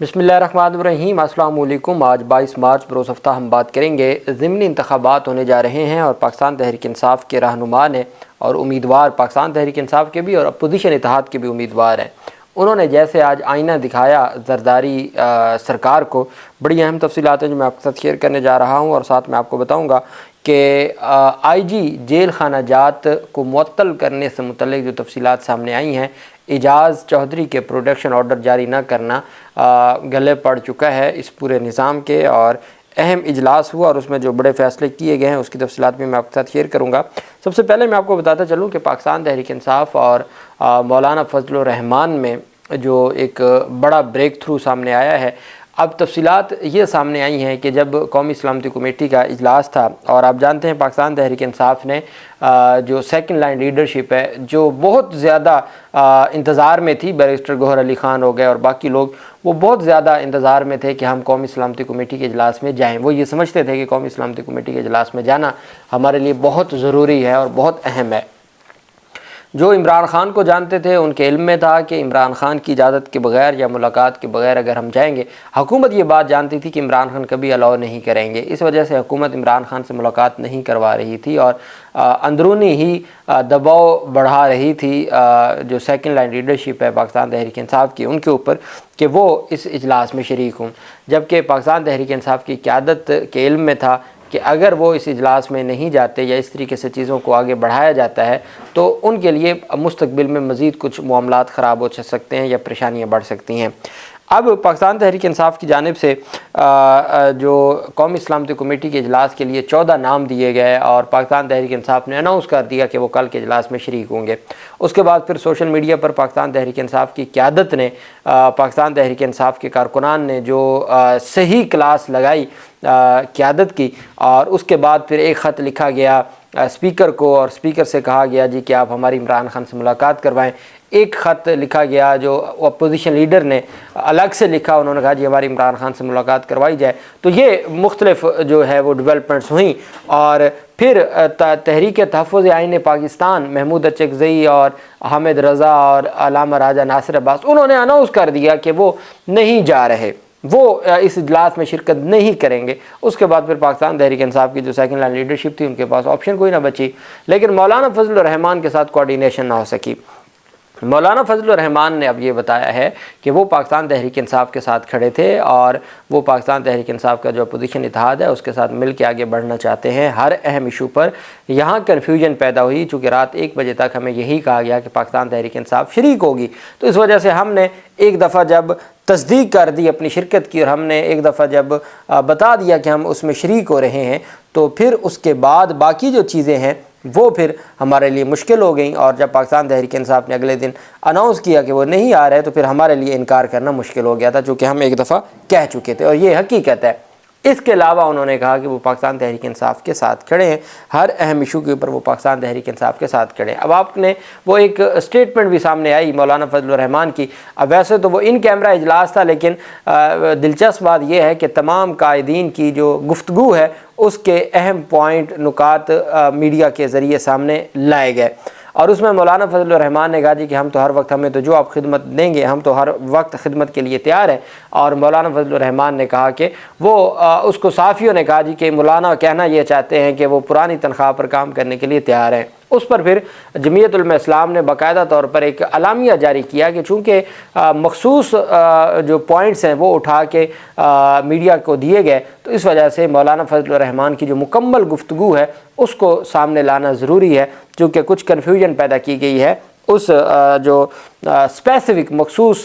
बिस्मिल्लाहिर्रहमानिर्रहीम। अस्सलाम वालेकुम। आज 22 मार्च बरोज़ हफ्ता हम बात करेंगे ज़िमनी इंतखाबात होने जा रहे हैं और पाकिस्तान तहरीक इंसाफ के रहनुमा ने और उम्मीदवार पाकिस्तान तहरीक इंसाफ के भी और अपोजिशन इत्तेहाद के भी उम्मीदवार हैं, उन्होंने जैसे आज आईना दिखाया ज़रदारी सरकार को। बड़ी अहम तफसीलात हैं जो मैं आपके साथ शेयर करने जा रहा हूँ और साथ में आपको बताऊँगा कि IG जेल खाना जात को मुअत्तल करने से मुतल्लिक जो तफसीलात सामने आई हैं, एजाज़ चौधरी के प्रोटेक्शन ऑर्डर जारी न करना गले पड़ चुका है इस पूरे निज़ाम के, और अहम इजलास हुआ और उसमें जो बड़े फ़ैसले किए गए हैं उसकी तफसीलात भी मैं आपके साथ शेयर करूँगा। सबसे पहले मैं आपको बताता चलूँ कि पाकिस्तान तहरीक इंसाफ और मौलाना फजलुर रहमान में जो एक बड़ा ब्रेक थ्रू सामने आया है। अब तफसीलात ये सामने आई हैं कि जब कौमी सलामती कमेटी का इजलास था और आप जानते हैं पाकिस्तान तहरीक इंसाफ ने जो सेकंड लाइन लीडरशिप है, जो बहुत ज़्यादा इंतज़ार में थी, बैरिस्टर गौहर अली ख़ान हो गए और बाकी लोग, वो बहुत ज़्यादा इंतज़ार में थे कि हम कौमी सलामती कमेटी के इजलास में जाएँ। वो ये समझते थे कि कौमी सलामती कमेटी के इजलास में जाना हमारे लिए बहुत ज़रूरी है और बहुत अहम है। जो इमरान ख़ान को जानते थे उनके इल्म में था कि इमरान ख़ान की इजाज़त के बग़ैर या मुलाकात के बग़ैर अगर हम जाएंगे, हुकूमत ये बात जानती थी कि इमरान ख़ान कभी अलाउ नहीं करेंगे। इस वजह से हुकूमत इमरान ख़ान से मुलाकात नहीं करवा रही थी और अंदरूनी ही दबाव बढ़ा रही थी जो सेकंड लाइन लीडरशिप है पाकिस्तान तहरीक इंसाफ की, उनके ऊपर कि वो इस इजलास में शरीक हों। जबकि पाकिस्तान तहरीक इंसाफ की क़यादत के इल्म में था कि अगर वो इस इजलास में नहीं जाते या इस तरीके से चीज़ों को आगे बढ़ाया जाता है तो उनके लिए मुस्तकबिल में मज़ीद कुछ मामलात ख़राब हो सकते हैं या परेशानियाँ बढ़ सकती हैं। अब पाकिस्तान तहरीक इंसाफ की जानिब से जो कौमी सलामती कमेटी के इजलास के लिए 14 नाम दिए गए और पाकिस्तान तहरीक इंसाफ ने अनाउंस कर दिया कि वो कल के इजलास में शरीक होंगे। उसके बाद फिर सोशल मीडिया पर पाकिस्तान तहरीक इंसाफ की क़यादत ने, पाकिस्तान तहरीक इंसाफ के कारकुनान ने जो सही क्लास लगाई क़यादत की, और उसके बाद फिर एक ख़त लिखा गया स्पीकर को और स्पीकर से कहा गया जी कि आप हमारी इमरान ख़ान से मुलाकात करवाएं। एक ख़त लिखा गया जो अपोजिशन लीडर ने अलग से लिखा, उन्होंने कहा जी हमारी इमरान ख़ान से मुलाकात करवाई जाए। तो ये मुख्तलिफ जो है वो डेवलपमेंट्स हुई और फिर तहरीक तहफ़्फ़ुज़ आईन पाकिस्तान महमूद अचकज़ई और हामिद रज़ा और अल्लामा राजा नासिर अब्बास, उन्होंने अनाउंस कर दिया कि वो नहीं जा रहे, वो इस इजलास में शिरकत नहीं करेंगे। उसके बाद फिर पाकिस्तान तहरीक इंसाफ की जो सेकंड लाइन लीडरशिप थी उनके पास ऑप्शन कोई ना बची, लेकिन मौलाना फजलुर रहमान के साथ कोऑर्डिनेशन ना हो सकी। मौलाना फजलुर रहमान ने अब ये बताया है कि वो पाकिस्तान तहरीक इंसाफ के साथ खड़े थे और वो पाकिस्तान तहरीक इंसाफ का जो अपोजिशन इत्तेहाद है उसके साथ मिल के आगे बढ़ना चाहते हैं हर अहम इशू पर। यहाँ कन्फ्यूजन पैदा हुई चूँकि रात 1 बजे तक हमें यही कहा गया कि पाकिस्तान तहरीक इंसाफ शरीक होगी, तो इस वजह से हमने एक दफ़ा जब तस्दीक कर दी अपनी शिरकत की और हमने एक दफ़ा जब बता दिया कि हम उसमें शरीक हो रहे हैं, तो फिर उसके बाद बाकी जो चीज़ें हैं वो फिर हमारे लिए मुश्किल हो गई। और जब पाकिस्तान तहरीक इंसाफ ने अगले दिन अनाउंस किया कि वो नहीं आ रहे तो फिर हमारे लिए इनकार करना मुश्किल हो गया था, चूँकि हम एक दफ़ा कह चुके थे और ये हकीकत है। इसके अलावा उन्होंने कहा कि वो पाकिस्तान तहरीक इंसाफ के साथ खड़े हैं, हर अहम इशू के ऊपर वो पाकिस्तान तहरीक इंसाफ के साथ खड़े हैं। अब आपने वो एक स्टेटमेंट भी सामने आई मौलाना फजलुर रहमान की। अब वैसे तो वो इन कैमरा इजलास था, लेकिन दिलचस्प बात यह है कि तमाम कायदीन की जो गुफ्तगू है उसके अहम पॉइंट नुकात मीडिया के ज़रिए सामने लाए गए और उसमें मौलाना फजलुर रहमान ने कहा जी कि हम तो हर वक्त, हमें तो जो आप खिदमत देंगे हम तो हर वक्त खिदमत के लिए तैयार हैं। और मौलाना फजलुर रहमान ने कहा कि वो उसको साफ़ियों ने कहा जी कि मौलाना कहना ये चाहते हैं कि वो पुरानी तनख्वाह पर काम करने के लिए तैयार हैं। उस पर फिर जमीयत उलमा इस्लाम ने बाकायदा तौर पर एक अलामिया जारी किया कि चूँकि मखसूस जो पॉइंट्स हैं वो उठा के मीडिया को दिए गए, तो इस वजह से मौलाना फजलुर रहमान की जो मुकम्मल गुफ्तगू है उसको सामने लाना ज़रूरी है, चूँकि कुछ कन्फ्यूजन पैदा की गई है उस जो स्पेसिफ़िक मखसूस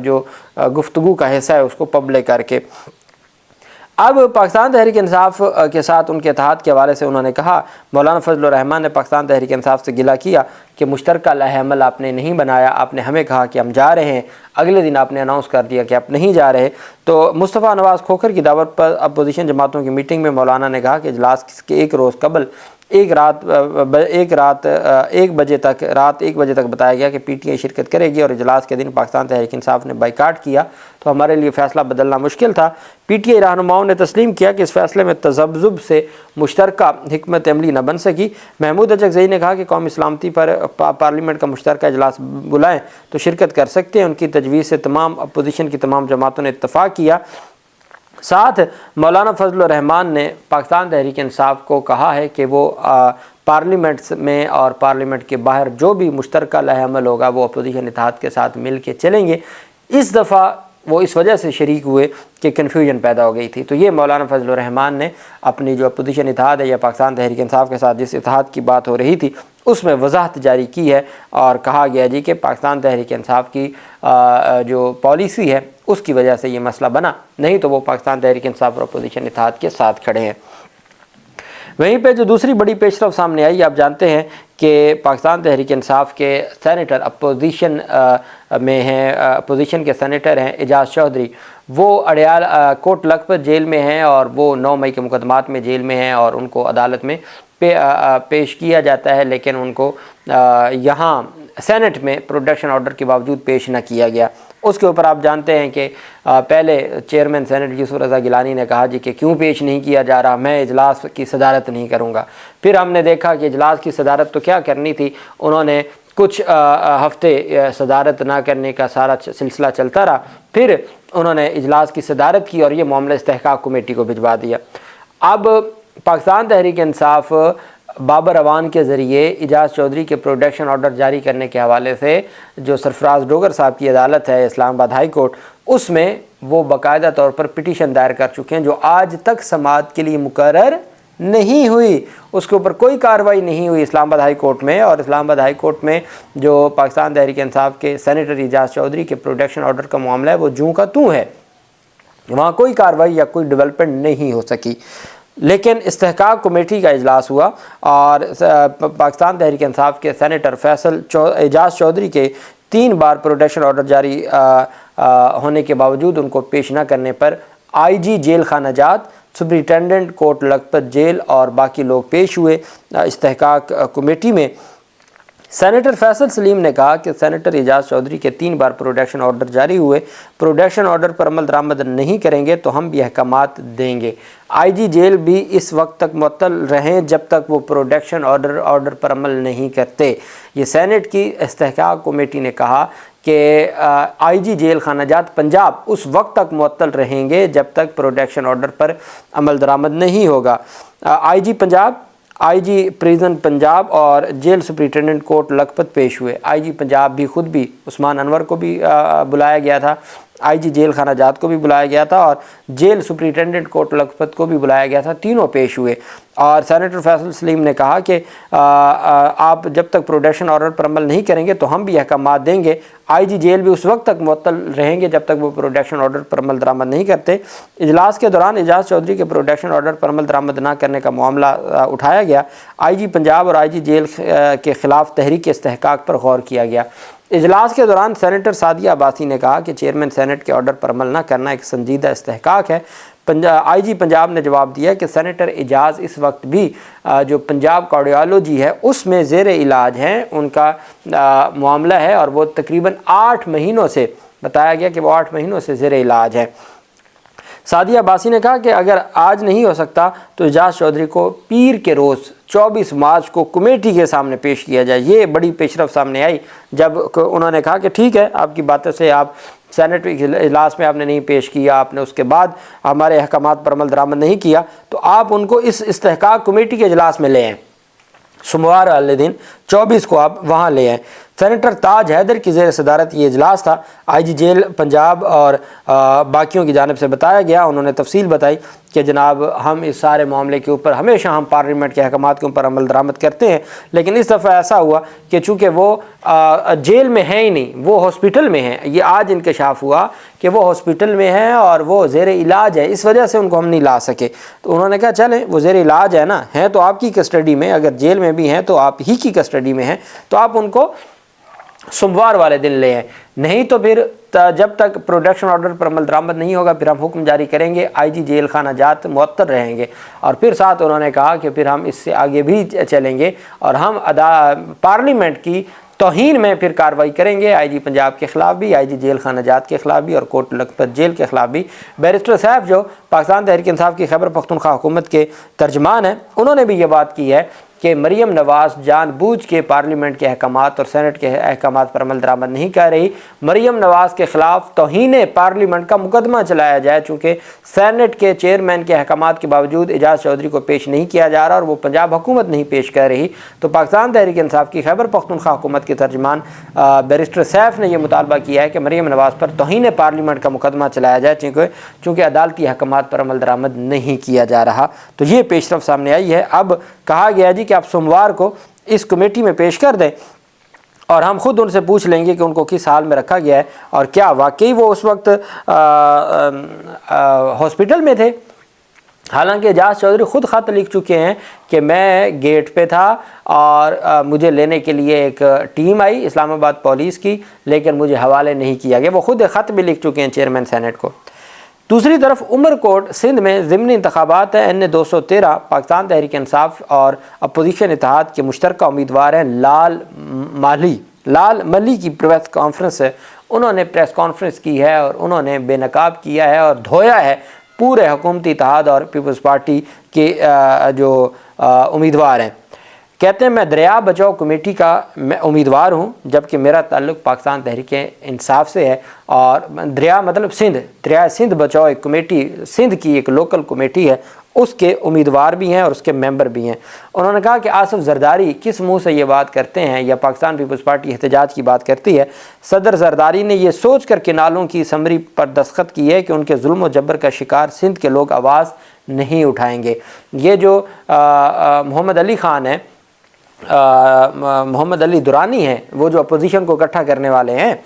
जो गुफ्तगू का हिस्सा है उसको पब्लिक करके। अब पाकिस्तान तहरीक इंसाफ के साथ उनके इत्तेहाद के हवाले से उन्होंने कहा, मौलाना फजलुर रहमान ने पाकिस्तान तहरीक इंसाफ से गिला किया कि मुश्तरका लहमल आपने नहीं बनाया, आपने हमें कहा कि हम जा रहे हैं, अगले दिन आपने अनाउंस कर दिया कि आप नहीं जा रहे। तो मुस्तफ़ा नवाज़ खोखर की दावत पर अपोजिशन जमातों की मीटिंग में मौलाना ने कहा कि इजलास के एक रोज़ कबल ایک بجے تک بتایا گیا کہ پی ٹی آئی شرکت کرے گی اور اجلاس کے دن پاکستان تحریک انصاف نے بائیکاٹ کیا تو ہمارے لیے فیصلہ بدلنا مشکل تھا۔ پی ٹی آئی رہنماؤں نے تسلیم کیا کہ اس فیصلے میں تذبذب سے مشترکہ حکمت عملی نہ بن سکی۔ محمود اچکزئی نے کہا کہ قومی سلامتی پر پارلیمنٹ کا مشترکہ اجلاس بلائیں تو شرکت کر سکتے ہیں۔ ان کی تجویز سے تمام اپوزیشن کی تمام جماعتوں نے اتفاق کیا۔ ساتھ مولانا فضل الرحمان نے پاکستان تحریک انصاف کو کہا ہے کہ وہ پارلیمنٹ میں اور پارلیمنٹ کے باہر جو بھی مشترکہ لائحہ عمل ہوگا وہ اپوزیشن اتحاد کے ساتھ مل کے چلیں گے۔ اس دفعہ وہ اس وجہ سے شریک ہوئے کہ کنفیوژن پیدا ہو گئی تھی۔ تو یہ مولانا فضل الرحمان نے اپنی جو اپوزیشن اتحاد ہے یا پاکستان تحریک انصاف کے ساتھ جس اتحاد کی بات ہو رہی تھی اس میں وضاحت جاری کی ہے اور کہا گیا جی کہ پاکستان تحریک انصاف کی جو پالیسی ہے اس کی وجہ سے یہ مسئلہ بنا، نہیں تو وہ پاکستان تحریک انصاف اور اپوزیشن اتحاد کے ساتھ کھڑے ہیں۔ وہیں پہ جو دوسری بڑی پیش رفت سامنے آئی، آپ جانتے ہیں کہ پاکستان تحریک انصاف کے سینیٹر اپوزیشن میں ہیں، اپوزیشن کے سینیٹر ہیں اعجاز چودھری، وہ اڑیال کوٹ لکھپت جیل میں ہیں اور وہ 9 مئی کے مقدمات میں جیل میں ہیں اور ان کو عدالت میں پیش کیا جاتا ہے، لیکن ان کو یہاں سینٹ میں پروڈکشن آرڈر کے باوجود پیش نہ کیا گیا۔ اس کے اوپر آپ جانتے ہیں کہ پہلے چیئرمین سینٹ یوسف رضا گیلانی نے کہا جی کہ کیوں پیش نہیں کیا جا رہا، میں اجلاس کی صدارت نہیں کروں گا۔ پھر ہم نے دیکھا کہ اجلاس کی صدارت تو کیا کرنی تھی، انہوں نے کچھ ہفتے صدارت نہ کرنے کا سارا سلسلہ چلتا رہا، پھر انہوں نے اجلاس کی صدارت کی اور یہ معاملہ استحقاق کمیٹی کو بھجوا دیا۔ اب پاکستان تحریک انصاف بابر اعوان کے ذریعے اعجاز چودھری کے پروڈکشن آرڈر جاری کرنے کے حوالے سے جو سرفراز ڈوگر صاحب کی عدالت ہے اسلام آباد ہائی کورٹ، اس میں وہ باقاعدہ طور پر پٹیشن دائر کر چکے ہیں جو آج تک سماعت کے لیے مقرر نہیں ہوئی، اس کے اوپر کوئی کارروائی نہیں ہوئی اسلام آباد ہائی کورٹ میں۔ اور اسلام آباد ہائی کورٹ میں جو پاکستان تحریک انصاف کے سینیٹر اعجاز چودھری کے پروڈکشن آرڈر کا معاملہ ہے وہ جوں کا توں ہے، وہاں کوئی کارروائی یا کوئی ڈیولپمنٹ نہیں ہو سکی۔ لیکن استحقاق کمیٹی کا اجلاس ہوا اور پاکستان تحریک انصاف کے سینیٹر اعجاز چودھری کے 3 بار پروڈکشن آرڈر جاری ہونے کے باوجود ان کو پیش نہ کرنے پر آئی جی جیل خانہ جات، سپرنٹینڈنٹ کوٹ لکھپت جیل اور باقی لوگ پیش ہوئے استحقاق کمیٹی میں۔ سینیٹر فیصل سلیم نے کہا کہ سینیٹر اعجاز چودھری کے 3 بار پروڈکشن آرڈر جاری ہوئے، پروڈکشن آرڈر پر عمل درآمد نہیں کریں گے تو ہم بھی احکامات دیں گے۔ آئی جی جیل بھی اس وقت تک معطل رہیں جب تک وہ پروڈکشن آرڈر پر عمل نہیں کرتے۔ یہ سینٹ کی استحقاق کمیٹی نے کہا کہ آئی جی جیل خانہ جات پنجاب اس وقت تک معطل رہیں گے جب تک پروڈکشن آرڈر پر عمل درآمد نہیں ہوگا۔ آئی جی پنجاب، آئی جی پریزن پنجاب اور جیل سپرنٹینڈنٹ کوٹ لکھپت پیش ہوئے۔ آئی جی پنجاب بھی خود بھی عثمان انور کو بھی بلایا گیا تھا، آئی جی جیل خانہ جات کو بھی بلایا گیا تھا اور جیل سپرنٹینڈنٹ کوٹ لکھپت کو بھی بلایا گیا تھا، تینوں پیش ہوئے۔ اور سینیٹر فیصل سلیم نے کہا کہ آپ جب تک پروڈکشن آرڈر پر عمل نہیں کریں گے تو ہم بھی احکامات دیں گے۔ آئی جی جیل بھی اس وقت تک معطل رہیں گے جب تک وہ پروڈکشن آرڈر پر عمل درآمد نہیں کرتے۔ اجلاس کے دوران اعجاز چودھری کے پروڈکشن آرڈر پر عمل درآمد نہ کرنے کا معاملہ اٹھایا گیا۔ آئی جی پنجاب اور آئی جی جیل کے خلاف تحریک استحقاق پر غور کیا گیا۔ اجلاس کے دوران سینیٹر سعدیہ عباسی نے کہا کہ چیئرمین سینٹ کے آرڈر پر عمل نہ کرنا ایک سنجیدہ استحقاق ہے۔ آئی جی پنجاب نے جواب دیا کہ سینیٹر اعجاز اس وقت بھی جو پنجاب کارڈیالوجی ہے اس میں زیر علاج ہیں، ان کا معاملہ ہے اور وہ تقریباً 8 مہینوں سے بتایا گیا کہ وہ 8 مہینوں سے زیر علاج ہے۔ سعدیہ عباسی نے کہا کہ اگر آج نہیں ہو سکتا تو اعجاز چودھری کو پیر کے روز 24 مارچ کو کمیٹی کے سامنے پیش کیا جائے۔ یہ بڑی پیش رفت سامنے آئی جب انہوں نے کہا کہ ٹھیک ہے، آپ کی باتوں سے آپ سینٹ اجلاس میں آپ نے نہیں پیش کیا، آپ نے اس کے بعد ہمارے احکامات پر عمل درآمد نہیں کیا، تو آپ ان کو اس استحقاق کمیٹی کے اجلاس میں لے آئیں، سوموار والے دن 24 کو آپ وہاں لے آئیں۔ سینیٹر تاج حیدر کی زیر صدارت یہ اجلاس تھا۔ آئی جی جیل پنجاب اور باقیوں کی جانب سے بتایا گیا، انہوں نے تفصیل بتائی کہ جناب ہم اس سارے معاملے کے اوپر ہمیشہ ہم پارلیمنٹ کے احکامات کے اوپر عمل درآمد کرتے ہیں، لیکن اس دفعہ ایسا ہوا کہ چونکہ وہ جیل میں ہیں ہی نہیں، وہ ہاسپٹل میں ہیں، یہ آج انکشاف ہوا کہ وہ ہاسپٹل میں ہیں اور وہ زیر علاج ہے، اس وجہ سے ان کو ہم نہیں لا سکے۔ تو انہوں نے کہا چلیں وہ زیر علاج ہے نا، ہیں تو آپ کی کسٹڈی میں، اگر جیل میں بھی ہیں تو آپ ہی کی کسٹڈی میں ہیں، تو آپ ان کو सोमवार वाले दिन ले आए, नहीं तो फिर जब तक प्रोडक्शन ऑर्डर पर अमल दरामद नहीं होगा फिर हम हुक्म जारी करेंगे, आईजी जेल खाना जात मुअत्तर रहेंगे। और फिर साथ उन्होंने कहा कि फिर हम इससे आगे भी चलेंगे और हम पार्लियामेंट की तौहीन में फिर कार्रवाई करेंगे, आईजी पंजाब के ख़िलाफ़ भी, आईजी जेल खाना जात के ख़िलाफ़ भी और कोट लखपत जेल के ख़िलाफ़ भी। बैरिस्टर साहब जो पाकिस्तान तहरीक इंसाफ की खैबर पख्तूनख्वा हुकूमत के तर्जमान हैं, उन्होंने भी ये बात की है कि मरीम नवाज़ जानबूझ के पार्लियामेंट के अहकामात और सेनेट के अहकामात पर अमल दरामद नहीं कर रही। मरीम नवाज़ के ख़िलाफ़ तौहीन पार्लियामेंट का मुकदमा चलाया जाए, चूँकि सेनेट के चेयरमैन के अहकामात के बावजूद एजाज चौधरी को पेश नहीं किया जा रहा और वो पंजाब हुकूमत नहीं पेश कर रही। तो पाकिस्तान तहरीक इंसाफ की खैबर पख्तूनख्वा हुकूमत के तर्जमान बैरिस्टर सैफ ने यह मुतालबा किया है कि मरीम नवाज़ पर तौहीन पार्लियामेंट का मुकदमा चलाया जाए, चूँकि अदालती अहकामात पर अमल दरामद नहीं किया जा रहा। तो ये पेशरफ सामने आई है। अब कहा गया जी कि आप सोमवार को इस कमेटी में पेश कर दें और हम खुद उनसे पूछ लेंगे कि उनको किस हाल में रखा गया है और क्या वाकई वो उस वक्त हॉस्पिटल में थे। हालांकि एजाज चौधरी ख़ुद ख़त लिख चुके हैं कि मैं गेट पे था और मुझे लेने के लिए एक टीम आई इस्लामाबाद पुलिस की, लेकिन मुझे हवाले नहीं किया गया। वो ख़ुद ख़त भी लिख चुके हैं चेयरमैन सेनेट को। दूसरी तरफ उमरकोट सिंध में ज़िमनी इंतखाबात हैं। NA 213 पाकिस्तान तहरीक इंसाफ और अपोजिशन इत्तेहाद के मुश्तरका उम्मीदवार हैं लाल मली की प्रेस कॉन्फ्रेंस है। उन्होंने प्रेस कॉन्फ्रेंस की है और उन्होंने बेनकाब किया है और धोया है पूरे हुकूमती इत्तेहाद और पीपल्स पार्टी के जो उम्मीदवार हैं। कहते हैं मैं दरिया बचाओ कमेटी का मैं उम्मीदवार हूँ, जबकि मेरा ताल्लुक़ पाकिस्तान तहरीक इंसाफ से है। और दरिया मतलब सिंध, दरिया सिंध बचाओ एक कमेटी, सिंध की एक लोकल कमेटी है, उसके उम्मीदवार भी हैं और उसके मेंबर भी हैं। उन्होंने कहा कि आसिफ जरदारी किस मुंह से ये बात करते हैं या पाकिस्तान पीपल्स पार्टी एहतजाज की बात करती है। सदर जरदारी ने यह सोच कर किनालों की समरी पर दस्तखत की है कि उनके जुल्म व जबर का शिकार सिंध के लोग आवाज़ नहीं उठाएंगे। ये जो मोहम्मद अली ख़ान है, मोहम्मद अली दुरानी हैं, वो जो अपोजिशन को इकट्ठा करने वाले हैं,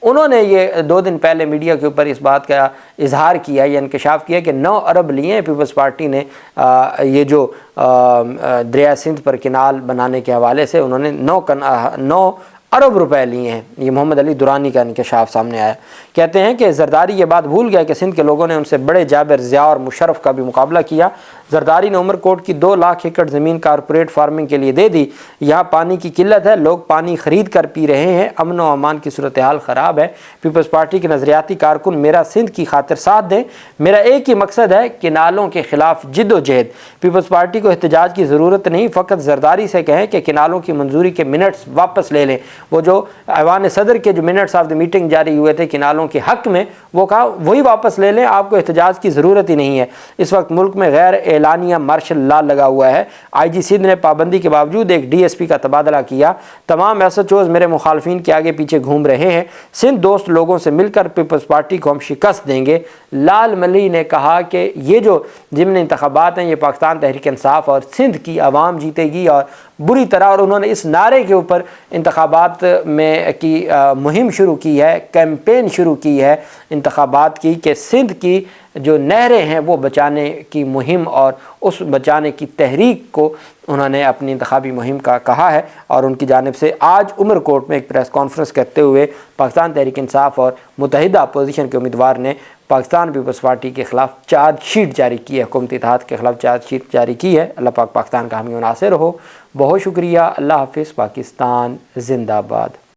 उन्होंने ये 2 दिन पहले मीडिया के ऊपर इस बात का इजहार किया या इंकशाफ किया कि 9 अरब लिए हैं पीपल्स पार्टी ने ये जो दरिया सिंध पर किनाल बनाने के हवाले से उन्होंने 9 अरब रुपए लिए हैं। ये मोहम्मद अली दुरानी का इंकशाफ सामने आया। कहते हैं कि जरदारी ये बात भूल गया कि सिंध के लोगों ने उनसे बड़े जाबिर, ज़िया और मुशर्रफ का भी मुकाबला किया। जरदारी ने उमरकोट की 2 लाख एकड़ ज़मीन कारपोरेट फार्मिंग के लिए दे दी। यहाँ पानी की किल्लत है, लोग पानी ख़रीद कर पी रहे हैं, अमन व अमान की सूरत हाल ख़राब है। पीपल्स पार्टी के नज़रियाती कारकुन मेरा सिंध की खातिर साथ दें। मेरा एक ही मकसद है कि किनालों के ख़िलाफ़ जिद्दोजहद। पीपल्स पार्टी को एहतजाज की ज़रूरत नहीं, फ़कत जरदारी से कहें कि किनालों की मंजूरी के मिनट्स वापस ले लें। वो जो ऐवान सदर के जो मिनट्स ऑफ द मीटिंग जारी हुए थे किनालों के हक़ में, वो कहा वही वापस ले लें, आपको एहतजाज की ज़रूरत ही नहीं है। इस वक्त मुल्क में गैर एलानिया मार्शल लॉ लगा हुआ है। IG सिंध ने पाबंदी के बावजूद एक DSP का तबादला किया। तमाम SHOs मेरे मुखालफिन के आगे पीछे घूम रहे हैं। सिंध दोस्त लोगों से मिलकर पीपल्स पार्टी को हम शिकस्त देंगे। लाल मली ने कहा कि ये जो ज़िमनी इंतखाबात हैं ये पाकिस्तान तहरीक इंसाफ और सिंध की आवाम जीतेगी और बुरी तरह। और उन्होंने इस नारे के ऊपर इंतखाबात में की मुहिम शुरू की है, कैंपेन शुरू की है इंतखाबात की, कि सिंध की जो नहरें हैं वो बचाने की मुहिम और उस बचाने की तहरीक को उन्होंने अपनी इंतखाबी मुहिम का कहा है। और उनकी जानिब से आज उमरकोट में एक प्रेस कॉन्फ्रेंस करते हुए पाकिस्तान तहरीक इंसाफ और मुत्तहिदा अपोजिशन के उम्मीदवार ने पाकिस्तान पीपल्स पार्टी के ख़िलाफ़ चार्जशीट जारी की है, हुकूमती इत्तेहाद के ख़िलाफ़ चार्जशीट जारी की है। अल्लाह पाक पाकिस्तान का हामी व नासिर हो। बहुत शुक्रिया। अल्लाह हाफ़िज़। पाकिस्तान ज़िंदाबाद।